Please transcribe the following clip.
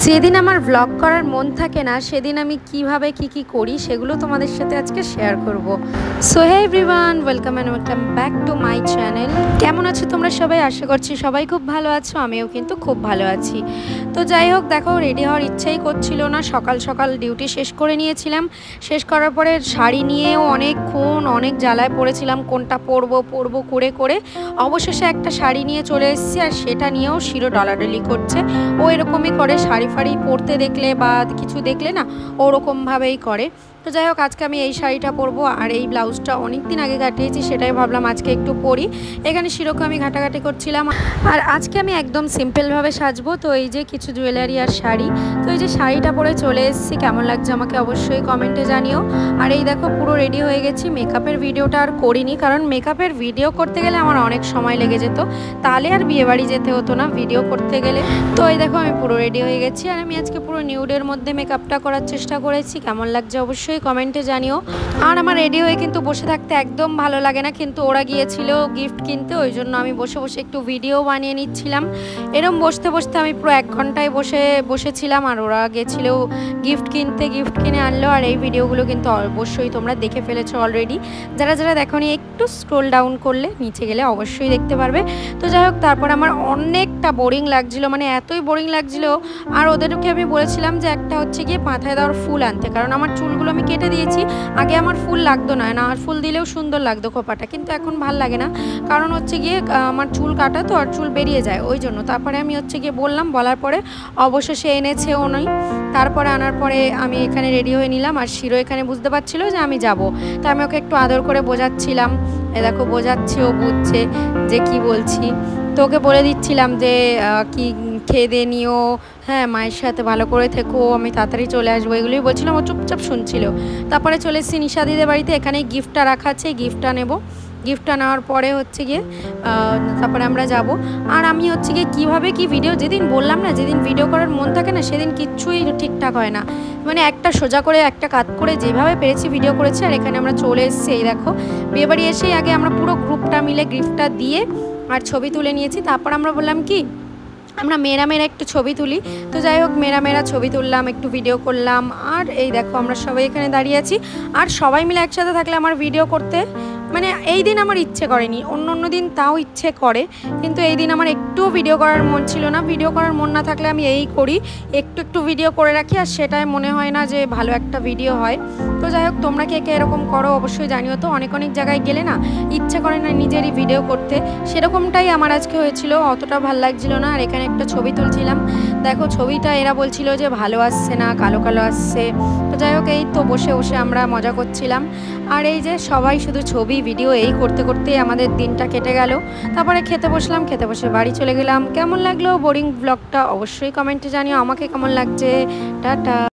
যেদিন আমার ব্লগ করার মন থাকে না সেদিন আমি কিভাবে কি করি সেগুলো তোমাদের সাথে আজকে শেয়ার করব। So hey everyone, welcome back to my channel. কেমন আছো তোমরা সবাই? আশা করছি সবাই খুব ভালো আছো, আমিও কিন্তু খুব ভালো আছি। তো যাই হোক, দেখো রেডি হওয়ার ইচ্ছাই করছিল না। সকাল সকাল ডিউটি শেষ করে নিয়েছিলাম। শেষ করার পরে শাড়ি নিয়েও অনেক জ্বালায় পড়েছিলাম, কোনটা পরবো করে অবশেষে একটা শাড়ি নিয়ে চলে এসেছি। আর সেটা নিয়েও শিরো ডলাডলি করছে। ও এরকমই করে, শাড়ি ফাড়ি পরতে দেখলে বা কিছু দেখলে না ওরকমভাবেই করে। তো যাই হোক, আজকে আমি এই শাড়িটা পরবো আর এই ব্লাউজটা অনেক দিন আগে কাটিয়েছি, সেটাই ভাবলাম আজকে একটু পরি। এখানে শিরোকে আমি ঘাটাঘাটি করছিলাম। আর আজকে আমি একদম সিম্পলভাবে সাজবো। তো এই যে কিছু জুয়েলারি আর শাড়ি, তো এই যে শাড়িটা পরে চলে এসেছি। কেমন লাগছে আমাকে অবশ্যই কমেন্টে জানিও। আর এই দেখো পুরো রেডি হয়ে গেছি। মেকআপের ভিডিওটা আর করিনি, কারণ মেকআপের ভিডিও করতে গেলে আমার অনেক সময় লেগে যেত, তাহলে আর বিয়েবাড়ি যেতে হতো না ভিডিও করতে গেলে। তো এই দেখো আমি পুরো রেডি হয়ে গেছি। আর আমি আজকে পুরো নিউডের মধ্যে মেকআপটা করার চেষ্টা করেছি। কেমন লাগছে অবশ্যই কমেন্টে জানিও। আর আমার রেডি হয়ে কিন্তু বসে থাকতে একদম ভালো লাগে না, কিন্তু ওরা গিয়েছিল গিফট কিনতে, ওই জন্য আমি বসে বসে একটু ভিডিও বানিয়ে নিচ্ছিলাম। এরম বসতে বসতে আমি পুরো 1 ঘন্টায় বসেছিলাম। আর ওরা গেছিল গিফট কিনতে, গিফট কিনে আনলো। আর এই ভিডিওগুলো কিন্তু অবশ্যই তোমরা দেখে ফেলেছো অলরেডি। যারা যারা দেখোনি একটু স্ক্রোল ডাউন করলে নিচে গেলে অবশ্যই দেখতে পারবে। তো যাই হোক, তারপর আমার অনেকটা বোরিং লাগছিল, মানে এতই বোরিং লাগছিল। আর ওদেরকে আমি বলেছিলাম যে একটা হচ্ছে গিয়ে মাথায় দেওয়ার ফুল আনতে, কারণ আমার চুলগুলো আমি কেটে দিয়েছি। আগে আমার ফুল লাগতো না, আর ফুল দিলেও সুন্দর লাগতো খোপাটা, কিন্তু এখন ভাল লাগে না, কারণ হচ্ছে গিয়ে আমার চুল কাটা তো আর চুল বেরিয়ে যায়, ওই জন্য। তারপরে আমি হচ্ছে গিয়ে বলার পরে অবশেষে এনেছে উনি। তারপরে আনার পরে আমি এখানে রেডি হয়ে নিলাম। আর শিরো এখানে বুঝতে পারছিল যে আমি যাব, তো আমি ওকে একটু আদর করে বোঝাচ্ছিলাম। দেখো বোঝাচ্ছি, ও বুঝছে যে কি বলছি। তো ওকে বলে দিচ্ছিলাম যে কি খেয়ে দিয়ে নিও, হ্যাঁ মায়ের সাথে ভালো করে থেকো, আমি তাড়াতাড়ি চলে আসবো, এগুলোই বলছিলাম। ও চুপচাপ শুনছিল। তারপরে চলে এসেছি নিশাদিদের বাড়িতে। এখানে গিফটটা রাখা আছে, গিফটটা নেব। গিফটটা নেওয়ার পরে হচ্ছে গিয়ে তারপরে আমরা যাব। আর আমি হচ্ছে গিয়ে কীভাবে কি ভিডিও, যেদিন বললাম না যেদিন ভিডিও করার মন থাকে না সেদিন কিচ্ছুই ঠিকঠাক হয় না, মানে একটা সোজা করে একটা কাট করে যেভাবে পেরেছি ভিডিও করেছি। আর এখানে আমরা চলে এসেছি। এই দেখো বিয়েবাড়ি এসেই আগে আমরা পুরো গ্রুপটা মিলে গিফটটা দিয়ে আর ছবি তুলে নিয়েছি। তারপর আমরা বললাম কি আমরা মেয়েরা একটু ছবি তুলি। তো যাই হোক, মেয়েরা ছবি তুললাম, একটু ভিডিও করলাম। আর এই দেখো আমরা সবাই এখানে দাঁড়িয়ে আছি। আর সবাই মিলে একসাথে থাকলে আমার ভিডিও করতে মানে এই দিন আমার ইচ্ছে করেনি, অন্য দিন তাও ইচ্ছে করে, কিন্তু এই দিন আমার একটুও ভিডিও করার মন ছিল না। ভিডিও করার মন না থাকলে আমি এই করি, একটু ভিডিও করে রাখি, আর সেটাই মনে হয় না যে ভালো একটা ভিডিও হয়। তো যাই হোক, তোমরা কে এরকম করো অবশ্যই জানিও। তো অনেক জায়গায় গেলে না ইচ্ছে করে না নিজেরই ভিডিও করতে, সেরকমটাই আমার আজকে হয়েছিল। অতটা ভালো লাগছিল না। আর এখানে একটা ছবি তুলছিলাম। দেখো ছবিটা এরা বলছিল যে ভালো আসছে না, কালো আসছে। তো যাই হোক, এই তো বসে বসে আমরা মজা করছিলাম। আর এই যে সবাই শুধু ছবি ভিডিও এই করতেই আমাদের দিনটা কেটে গেল। তারপরে খেতে বসলাম, খেতে বসে বাড়ি চলে গেলাম। কেমন লাগলো বোরিং ব্লগটা অবশ্যই কমেন্টে জানিও। আমাকে কেমন লাগছে। টাটা।